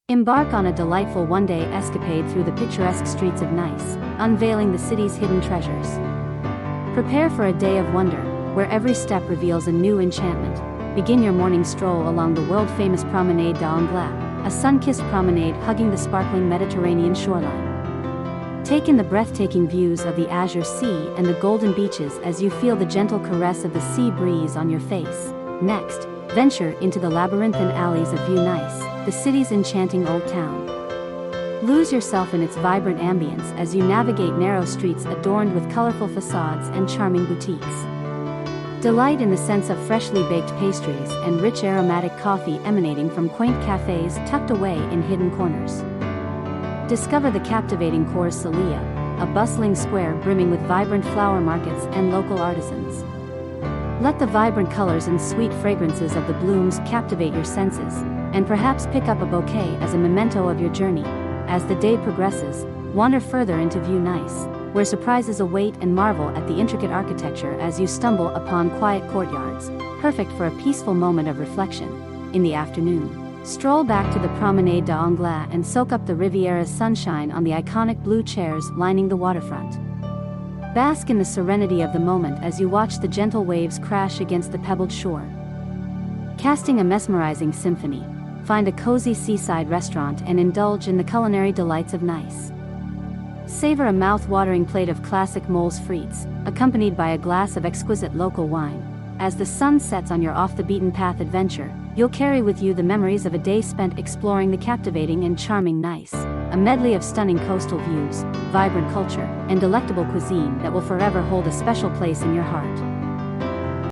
Embark on a delightful one-day escapade through the picturesque streets of Nice, unveiling the city's hidden treasures. Prepare for a day of wonder, where every step reveals a new enchantment. Begin your morning stroll along the world-famous Promenade d'Anglais, a sun-kissed promenade hugging the sparkling Mediterranean shoreline. Take in the breathtaking views of the azure sea and the golden beaches as you feel the gentle caress of the sea breeze on your face. Next, venture into the labyrinthine alleys of View Nice, the city's enchanting old town. Lose yourself in its vibrant ambience as you navigate narrow streets adorned with colorful facades and charming boutiques. Delight in the sense of freshly baked pastries and rich aromatic coffee emanating from quaint cafes tucked away in hidden corners. Discover the captivating Cours Celia, a bustling square brimming with vibrant flower markets and local artisans. Let the vibrant colors and sweet fragrances of the blooms captivate your senses, and perhaps pick up a bouquet as a memento of your journey. As the day progresses, wander further into View Nice, where surprises await, and marvel at the intricate architecture as you stumble upon quiet courtyards, perfect for a peaceful moment of reflection. In the afternoon, stroll back to the Promenade d'Anglais and soak up the Riviera's sunshine on the iconic blue chairs lining the waterfront. Bask in the serenity of the moment as you watch the gentle waves crash against the pebbled shore. Casting a mesmerizing symphony, find a cozy seaside restaurant and indulge in the culinary delights of Nice. Savor a mouth-watering plate of classic moles frites, accompanied by a glass of exquisite local wine. As the sun sets on your off-the-beaten-path adventure, you'll carry with you the memories of a day spent exploring the captivating and charming Nice, a medley of stunning coastal views, vibrant culture, and delectable cuisine that will forever hold a special place in your heart.